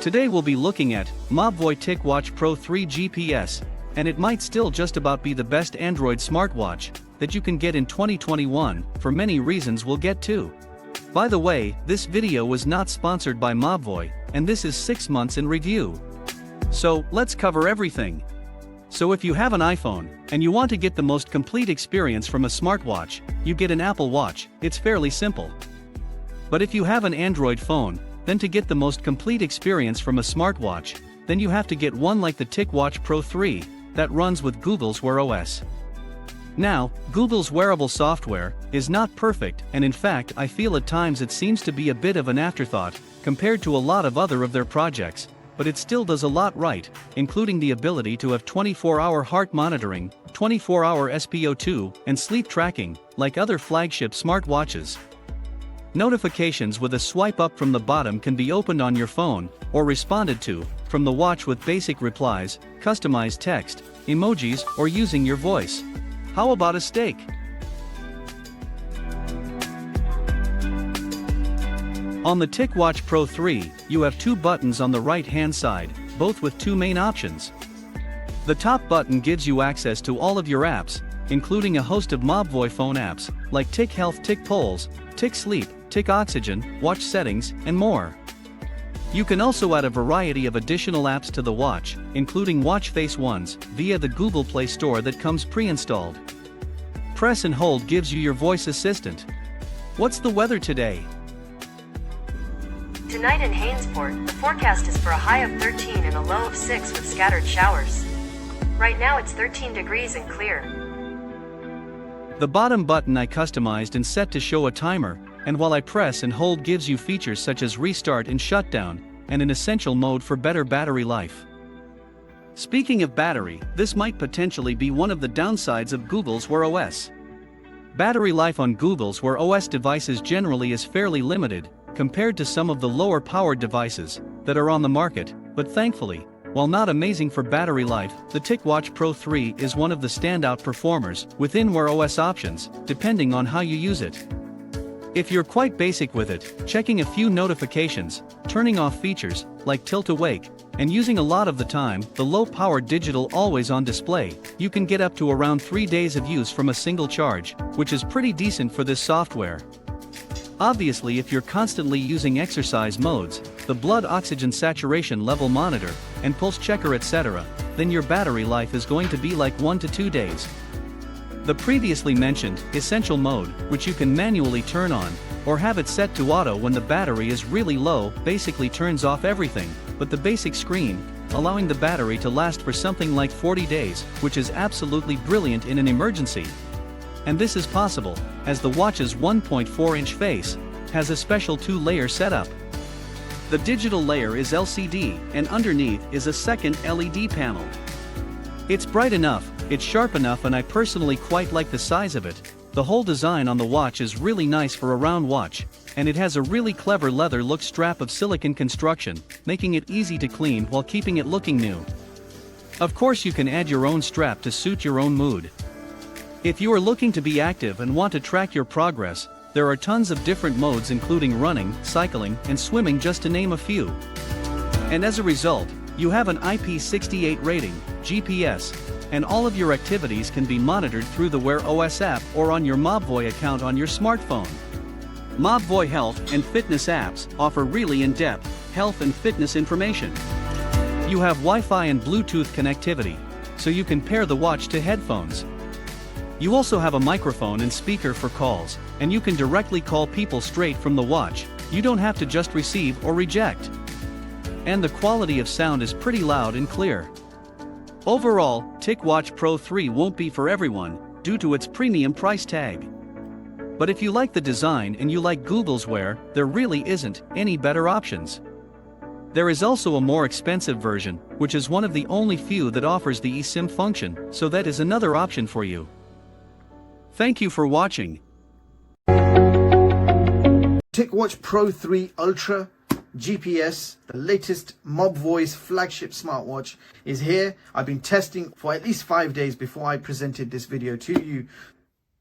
Today we'll be looking at Mobvoi Ticwatch Pro 3 GPS, and it might still just about be the best Android smartwatch that you can get in 2021, for many reasons we'll get to. By the way, this video was not sponsored by Mobvoi, and this is 6 months in review. So, let's cover everything. So if you have an iPhone, and you want to get the most complete experience from a smartwatch, you get an Apple Watch. It's fairly simple. But if you have an Android phone, then to get the most complete experience from a smartwatch, then you have to get one like the Ticwatch Pro 3, that runs with Google's Wear OS. Now, Google's wearable software is not perfect, and in fact I feel at times it seems to be a bit of an afterthought, compared to a lot of other of their projects, but it still does a lot right, including the ability to have 24-hour heart monitoring, 24-hour SpO2, and sleep tracking, like other flagship smartwatches. Notifications with a swipe up from the bottom can be opened on your phone, or responded to from the watch with basic replies, customized text, emojis, or using your voice. How about a steak? On the Ticwatch Pro 3, you have two buttons on the right-hand side, both with two main options. The top button gives you access to all of your apps, including a host of Mobvoi phone apps, like Tic Health, Tic Polls, Tic Sleep, Tic Oxygen, Watch Settings, and more. You can also add a variety of additional apps to the watch, including watch face ones, via the Google Play Store that comes pre-installed. Press and hold gives you your voice assistant. What's the weather today? Tonight in Hainesport, the forecast is for a high of 13 and a low of 6 with scattered showers. Right now it's 13 degrees and clear. The bottom button I customized and set to show a timer, and while I press and hold gives you features such as restart and shutdown, and an essential mode for better battery life. Speaking of battery, this might potentially be one of the downsides of Google's Wear OS. Battery life on Google's Wear OS devices generally is fairly limited, compared to some of the lower-powered devices that are on the market, but thankfully, while not amazing for battery life, the Ticwatch Pro 3 is one of the standout performers within Wear OS options, depending on how you use it. If you're quite basic with it, checking a few notifications, turning off features, like tilt awake, and using a lot of the time the low-powered digital always-on display, you can get up to around 3 days of use from a single charge, which is pretty decent for this software. Obviously, if you're constantly using exercise modes, the blood oxygen saturation level monitor, and pulse checker etc., then your battery life is going to be like 1 to 2 days. The previously mentioned essential mode, which you can manually turn on, or have it set to auto when the battery is really low, basically turns off everything but the basic screen, allowing the battery to last for something like 40 days, which is absolutely brilliant in an emergency. And this is possible, as the watch's 1.4-inch face has a special 2-layer setup. The digital layer is LCD, and underneath is a second LED panel. It's bright enough, it's sharp enough, and I personally quite like the size of it. The whole design on the watch is really nice for a round watch, and it has a really clever leather look strap of silicone construction, making it easy to clean while keeping it looking new. Of course you can add your own strap to suit your own mood. If you are looking to be active and want to track your progress, there are tons of different modes including running, cycling, and swimming, just to name a few. And as a result, you have an IP68 rating, GPS, and all of your activities can be monitored through the Wear OS app or on your Mobvoi account on your smartphone. Mobvoi health and fitness apps offer really in-depth health and fitness information. You have Wi-Fi and Bluetooth connectivity, so you can pair the watch to headphones. You also have a microphone and speaker for calls, and you can directly call people straight from the watch. You don't have to just receive or reject. And the quality of sound is pretty loud and clear. Overall, Ticwatch Pro 3 won't be for everyone, due to its premium price tag. But if you like the design and you like Google's Wear, there really isn't any better options. There is also a more expensive version, which is one of the only few that offers the eSIM function, so that is another option for you. Thank you for watching. Ticwatch Pro 3 Ultra GPS, the latest Mobvoi's flagship smartwatch, is here. I've been testing for at least 5 days before I presented this video to you.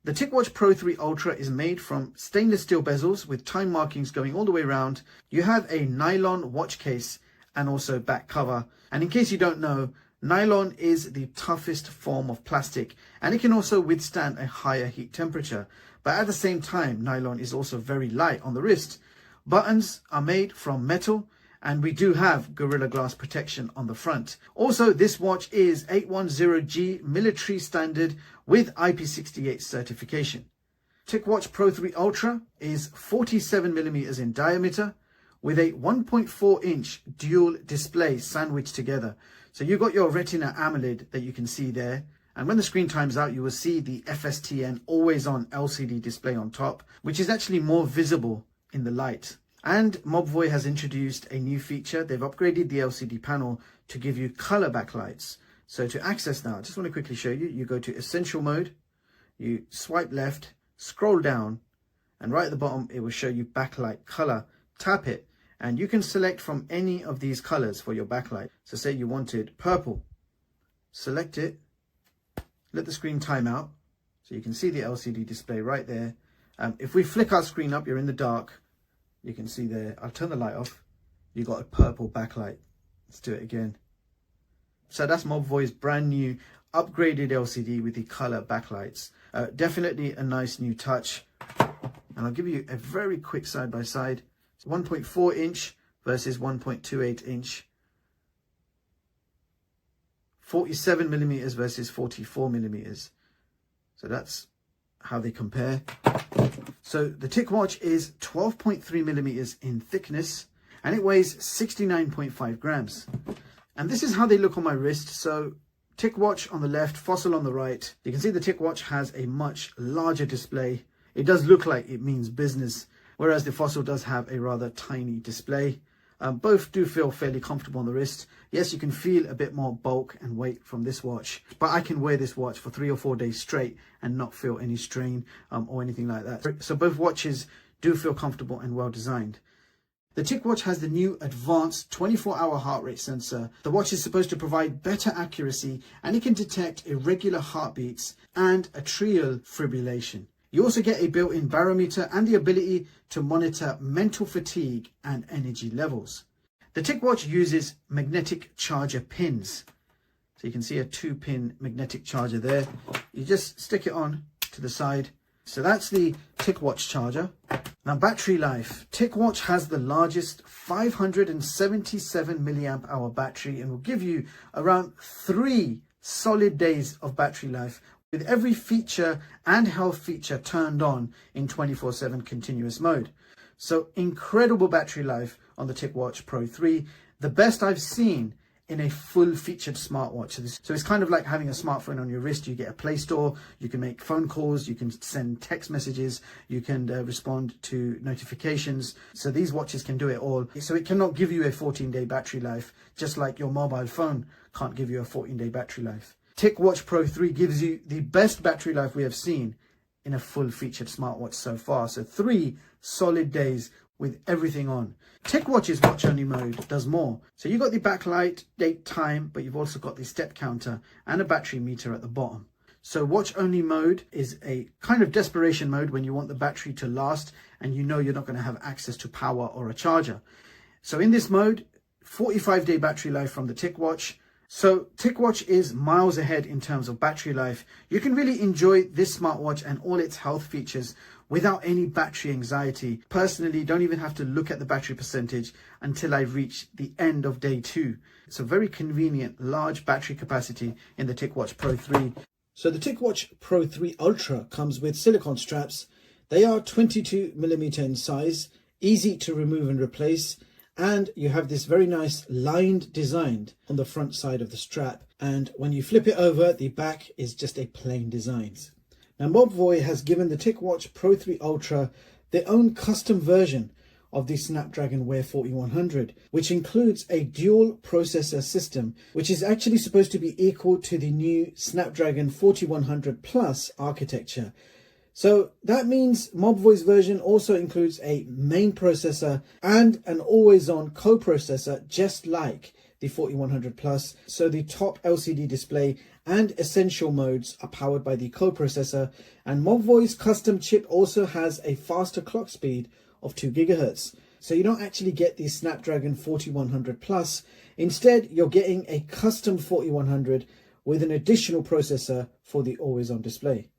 The Ticwatch Pro 3 Ultra is made from stainless steel bezels with time markings going all the way around. You have a nylon watch case and also back cover. And in case you don't know, nylon is the toughest form of plastic, and it can also withstand a higher heat temperature. But at the same time, nylon is also very light on the wrist. Buttons are made from metal, and we do have Gorilla Glass protection on the front. Also, this watch is 810G military standard with IP68 certification. Ticwatch Pro 3 Ultra is 47mm in diameter with a 1.4-inch dual display sandwiched together. So you've got your Retina AMOLED that you can see there. And when the screen times out, you will see the FSTN always on LCD display on top, which is actually more visible in the light. And Mobvoi has introduced a new feature. They've upgraded the LCD panel to give you color backlights. So to access now, I just want to quickly show you. You go to Essential Mode, you swipe left, scroll down, and right at the bottom, it will show you backlight color. Tap it, and you can select from any of these colors for your backlight. So say you wanted purple, select it, let the screen time out. So you can see the LCD display right there. If we flick our screen up, you're in the dark. You can see there, I'll turn the light off. You got a purple backlight. Let's do it again. So that's Mobvoi's brand new upgraded LCD with the color backlights. Definitely a nice new touch. And I'll give you a very quick side by side. 1.4 inch versus 1.28 inch. 47mm versus 44mm. So that's how they compare. So the Ticwatch is 12.3mm in thickness, and it weighs 69.5 grams. And this is how they look on my wrist. So Ticwatch on the left, Fossil on the right. You can see the Ticwatch has a much larger display. It does look like it means business, whereas the Fossil does have a rather tiny display. Both do feel fairly comfortable on the wrist. Yes, you can feel a bit more bulk and weight from this watch, but I can wear this watch for 3 or 4 days straight and not feel any strain or anything like that. So both watches do feel comfortable and well designed. The Ticwatch has the new advanced 24-hour heart rate sensor. The watch is supposed to provide better accuracy, and it can detect irregular heartbeats and atrial fibrillation. You also get a built-in barometer and the ability to monitor mental fatigue and energy levels. The Ticwatch uses magnetic charger pins. So you can see a 2-pin magnetic charger there. You just stick it on to the side. So that's the Ticwatch charger. Now, battery life. Ticwatch has the largest 577 milliamp hour battery and will give you around 3 solid days of battery life, with every feature and health feature turned on in 24/7 continuous mode. So incredible battery life on the Ticwatch Pro 3, the best I've seen in a full featured smartwatch. So it's kind of like having a smartphone on your wrist. You get a Play Store, you can make phone calls, you can send text messages, you can respond to notifications. So these watches can do it all. So it cannot give you a 14-day battery life, just like your mobile phone can't give you a 14-day battery life. Ticwatch Pro 3 gives you the best battery life we have seen in a full featured smartwatch so far. So 3 solid days with everything on. Ticwatch's watch only mode does more. So you've got the backlight, date, time, but you've also got the step counter and a battery meter at the bottom. So watch only mode is a kind of desperation mode when you want the battery to last and you know you're not going to have access to power or a charger. So in this mode, 45-day battery life from the Ticwatch. So Ticwatch is miles ahead in terms of battery life. You can really enjoy this smartwatch and all its health features without any battery anxiety. Personally, don't even have to look at the battery percentage until I reach the end of day 2. It's a very convenient, large battery capacity in the Ticwatch Pro 3. So the Ticwatch Pro 3 Ultra comes with silicone straps. They are 22mm in size, easy to remove and replace. And you have this very nice lined design on the front side of the strap. And when you flip it over, the back is just a plain design. Now, Mobvoi has given the Ticwatch Pro 3 Ultra their own custom version of the Snapdragon Wear 4100, which includes a dual processor system, which is actually supposed to be equal to the new Snapdragon 4100 Plus architecture. So that means Mobvoi's version also includes a main processor and an always-on co-processor, just like the 4100 Plus. So the top LCD display and essential modes are powered by the co-processor, and Mobvoi's custom chip also has a faster clock speed of 2 GHz. So you don't actually get the Snapdragon 4100 Plus. Instead, you're getting a custom 4100 with an additional processor for the always-on display.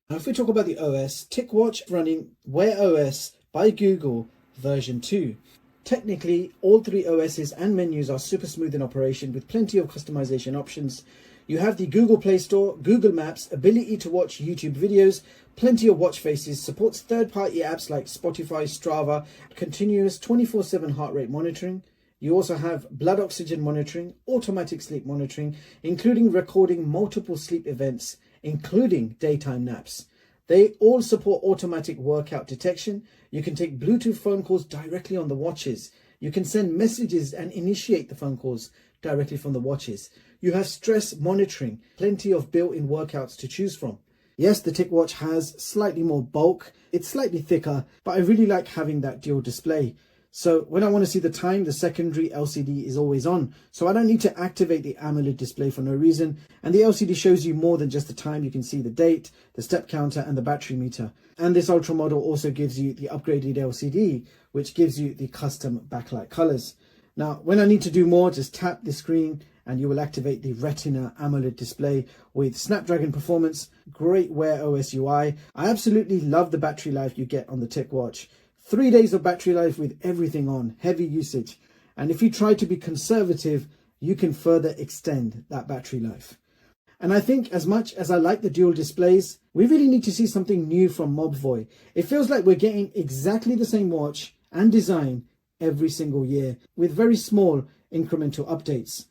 Now, if we talk about the OS, Ticwatch running Wear OS by Google version 2. Technically, all three OSs and menus are super smooth in operation with plenty of customization options. You have the Google Play Store, Google Maps, ability to watch YouTube videos, plenty of watch faces, supports third-party apps like Spotify, Strava, continuous 24/7 heart rate monitoring. You also have blood oxygen monitoring, automatic sleep monitoring, including recording multiple sleep events, including daytime naps. They all support automatic workout detection. You can take Bluetooth phone calls directly on the watches. You can send messages and initiate the phone calls directly from the watches. You have stress monitoring, plenty of built-in workouts to choose from. Yes, the Ticwatch has slightly more bulk. It's slightly thicker, but I really like having that dual display. So when I want to see the time, the secondary LCD is always on. So I don't need to activate the AMOLED display for no reason. And the LCD shows you more than just the time. You can see the date, the step counter, and the battery meter. And this Ultra model also gives you the upgraded LCD, which gives you the custom backlight colors. Now, when I need to do more, just tap the screen and you will activate the Retina AMOLED display with Snapdragon performance, great Wear OS UI. I absolutely love the battery life you get on the Ticwatch. 3 days of battery life with everything on, heavy usage. And if you try to be conservative, you can further extend that battery life. And I think as much as I like the dual displays, we really need to see something new from Mobvoi. It feels like we're getting exactly the same watch and design every single year with very small incremental updates.